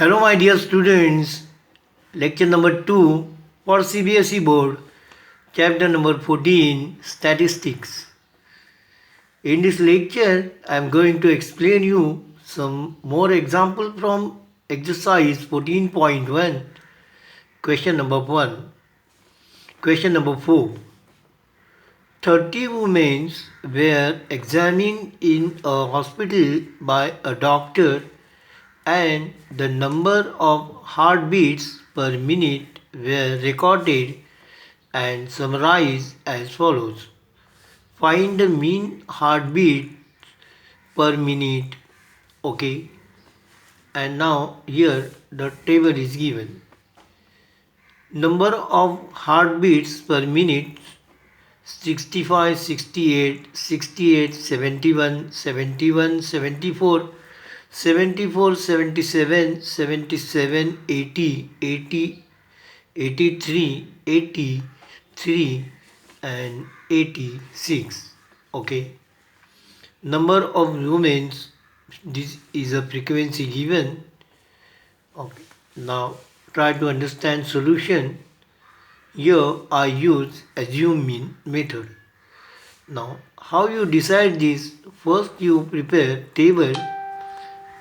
Hello, my dear students. Lecture number 2 for CBSE board, chapter number 14, Statistics. In this lecture, I am going to explain you some more example from exercise 14.1. Question number 1. Question number 4. 30 women were examined in a hospital by a doctor and the number of heartbeats per minute were recorded and summarized as follows. Find the mean heartbeat per minute. Okay. And now here the table is given. Number of heartbeats per minute 65, 68, 68, 71, 71, 74, 74, 77, 77, 80, 80, 83, 83 and 86. Okay. Number of women, this is a frequency given. Okay. Now try to understand solution. Here I use assume mean method. Now how you decide this? First you prepare table,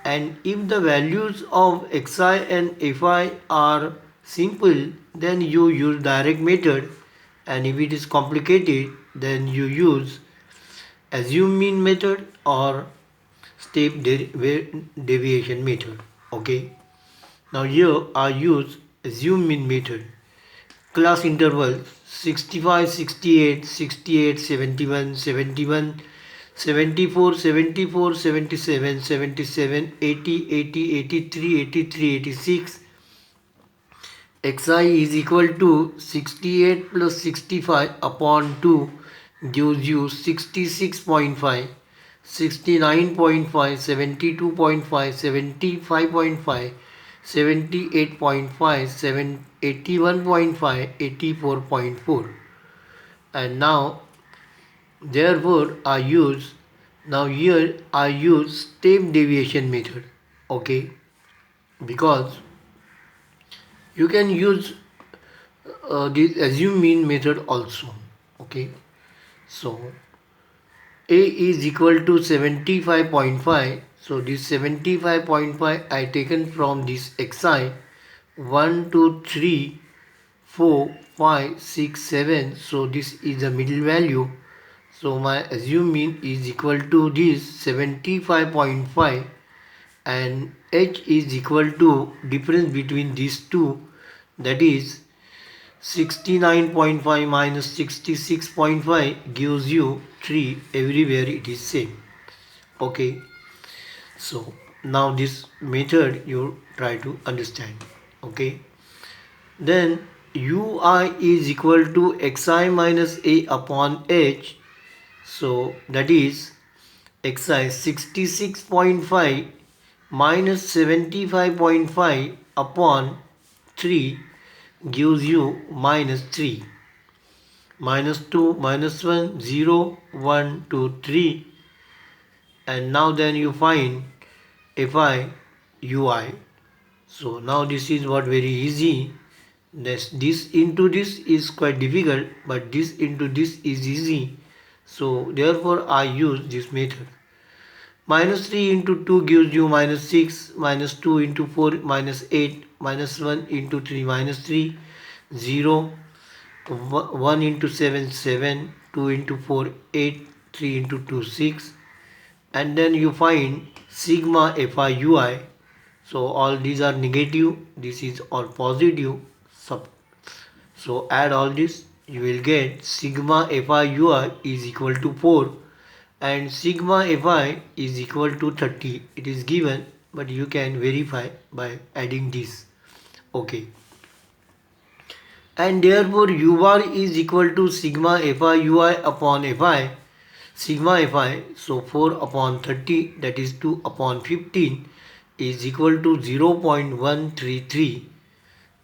and if the values of xi and fi are simple, then you use direct method, and if it is complicated, then you use assume mean method or step deviation method. Okay. Now here I use assume mean method. Class interval 65, 68, 68, 71, 71, 74, 74, 77, 77, 80, 80, 83, 83, 86. Xi is equal to 68 plus 65 upon 2 gives you 66.5, 69.5, 72.5, 75.5, 78.5, 81.5, 84.4. And now therefore I use step deviation method. Okay, because you can use this assume mean method also. Okay, so a is equal to 75.5. So this 75.5 I taken from this xi 1, 2, 3, 4, 5, 6, 7. So this is the middle value. So my assume mean is equal to this 75.5, and h is equal to difference between these two, that is 69.5 minus 66.5 gives you 3. Everywhere it is same. Okay. So now this method you try to understand. Okay. Then ui is equal to xi minus a upon h. So that is xi 66.5 minus 75.5 upon 3 gives you minus 3. Minus 2, minus 1, 0, 1, 2, 3. And now then you find fi ui. So now this is what very easy. This into this is quite difficult, but this into this is easy. So therefore I use this method. Minus 3 into 2 gives you minus 6, minus 2 into 4 minus 8, minus 1 into 3 minus 3, 0, 1 into 7 7, 2 into 4 8, 3 into 2 6, and then you find sigma fi ui. So all these are negative, this is all positive. So add all this, you will get sigma fi ui is equal to 4 and sigma fi is equal to 30. It is given, but you can verify by adding this. Okay. And therefore u bar is equal to sigma fi ui upon fi. Sigma fi, so 4 upon 30, that is 2 upon 15, is equal to 0.133.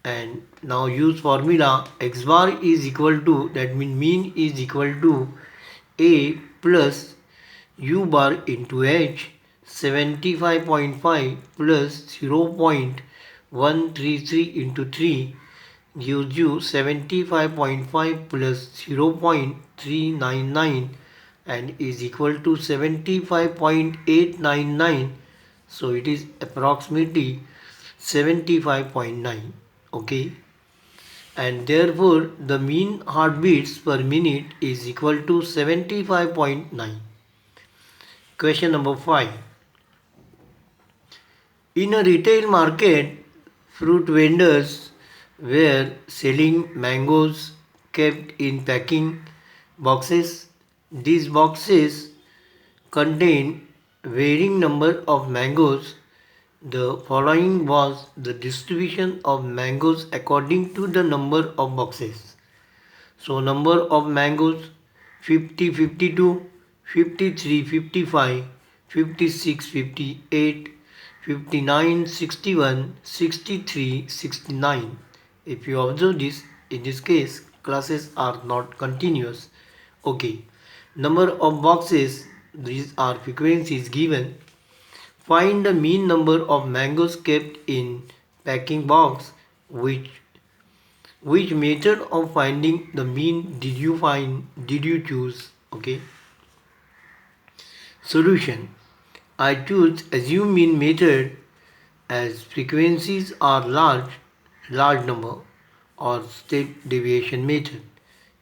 And now use formula x bar is equal to, that means mean is equal to a plus u bar into h, 75.5 plus 0.133 133 into 3 gives you 75.5 plus 0.399 and is equal to 75.899. So it is approximately 75.9. Okay, and therefore the mean heartbeats per minute is equal to 75.9. Question number 5. In a retail market, fruit vendors were selling mangoes kept in packing boxes. These boxes contain varying number of mangoes. The following was the distribution of mangoes according to the number of boxes. So number of mangoes 50, 52, 53, 55, 56, 58, 59, 61, 63, 69. If you observe this, in this case classes are not continuous. Okay, number of boxes, these are frequencies given. Find the mean number of mangoes kept in packing box. Which method of finding the mean did you choose? Okay. Solution. I choose assume mean method as frequencies are large number, or step deviation method.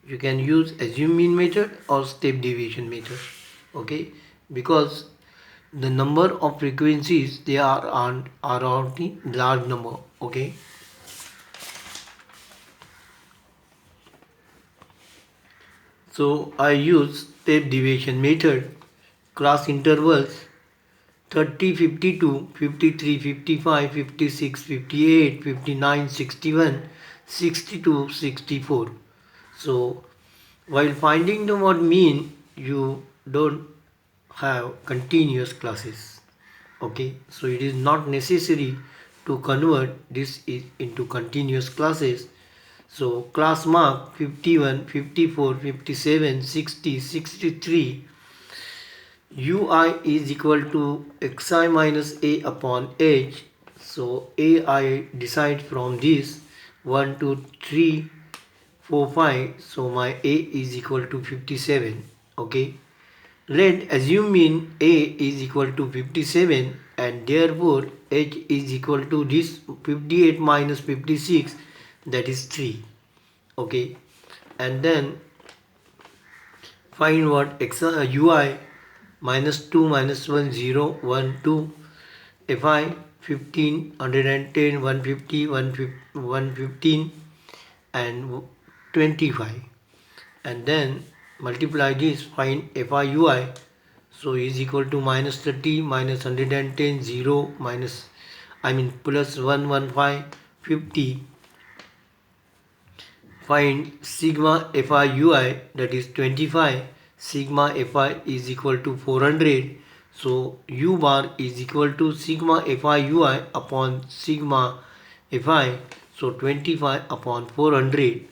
You can use assume mean method or step deviation method. Okay, because the number of frequencies they are only large number. Okay. So I use step deviation method. Class intervals 30, 52, 53, 55, 56, 58, 59, 61, 62, 64. So while finding the word mean, you don't have continuous classes. Okay, so it is not necessary to convert this into continuous classes. So class mark 51, 54, 57, 60, 63. Ui is equal to xi minus a upon h. So a I decide from this 1, 2, 3, 4, 5. So my a is equal to 57. Okay. Let assume mean a is equal to 57 and therefore h is equal to this 58 minus 56, that is 3. Okay, and then find what ui minus 2 minus 1 0 1 2 fi 15 110 150 115 and 25, and then multiply this, find fiui. So is equal to minus 30 minus 110 0 minus plus 115 50. Find sigma fiui, that is 25. Sigma fi is equal to 400. So u bar is equal to sigma fiui upon sigma fi. So 25 upon 400.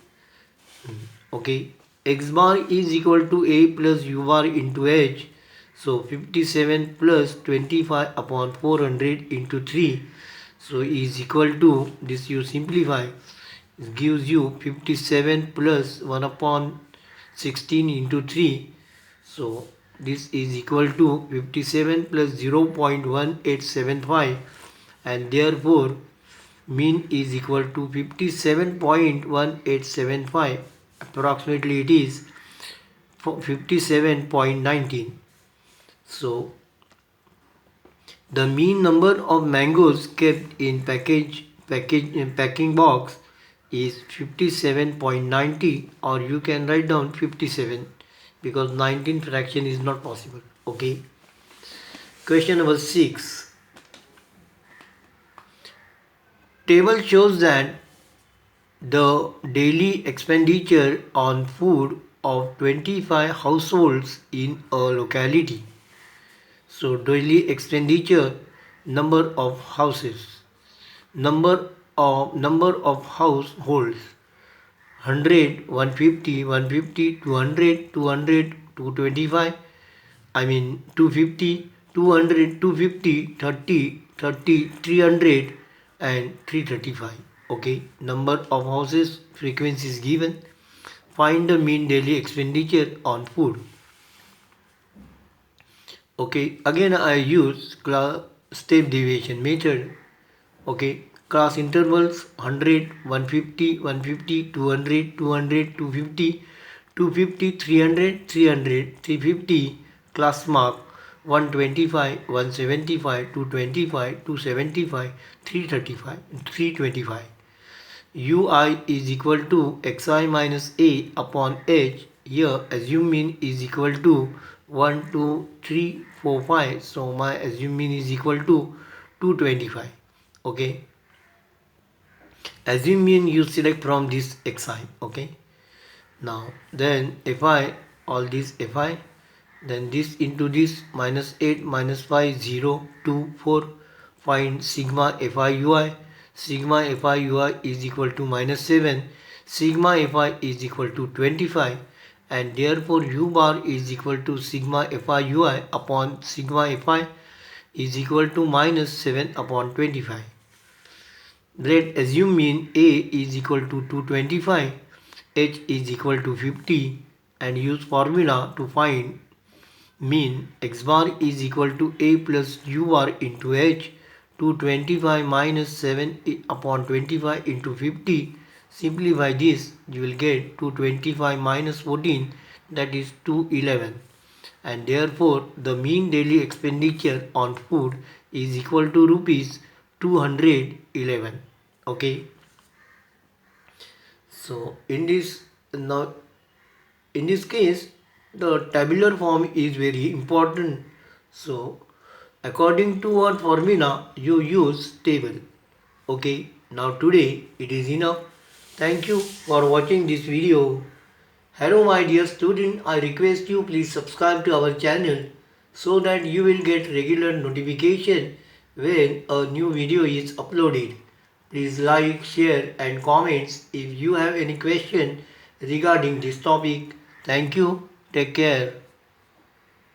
Okay. X bar is equal to a plus u bar into h. So 57 plus 25 upon 400 into 3. So is equal to, this you simplify, it gives you 57 plus 1 upon 16 into 3. So this is equal to 57 plus 0.1875, and therefore mean is equal to 57.1875. Approximately it is 57.19. So the mean number of mangoes kept in packing box is 57.90, or you can write down 57 because 19 fraction is not possible. Okay. Question number 6. Table shows that the daily expenditure on food of 25 households in a locality. So daily expenditure, number of houses, number of households, 100, 150, 150, 200, 200, 225, 250, 200, 250, 30, 30, 300, and 335. Okay, number of houses, frequency is given. Find the mean daily expenditure on food. Okay, again I use class step deviation method. Okay, class intervals 100, 150, 150, 200, 200, 250, 250, 300, 300, 350. Class mark 125, 175, 225, 275, 335, 325. Ui is equal to xi minus a upon h. Here assume mean is equal to 1, 2, 3, 4, 5. So my assume mean is equal to 225. Okay, assume mean you select from this xi. Okay, now then fi, all this fi, then this into this, minus 8 minus 5, 0, 2, 4. Find sigma fi ui. Sigma fi ui is equal to minus 7. Sigma fi is equal to 25, and therefore u bar is equal to sigma fi ui upon sigma fi is equal to minus 7 upon 25. Let assume mean a is equal to 225, h is equal to 50, and use formula to find mean. X bar is equal to a plus u bar into h. 225 minus 7 upon 25 into 50. Simplify this, you will get 225 minus 14, that is 211, and therefore the mean daily expenditure on food is equal to rupees 211. Okay, so in this, now in this case the tabular form is very important. So according to what formula you use table. Okay, now today it is enough. Thank you for watching this video. Hello my dear student, I request you please subscribe to our channel so that you will get regular notification when a new video is uploaded. Please like, share and comments if you have any question regarding this topic. Thank you. Take care.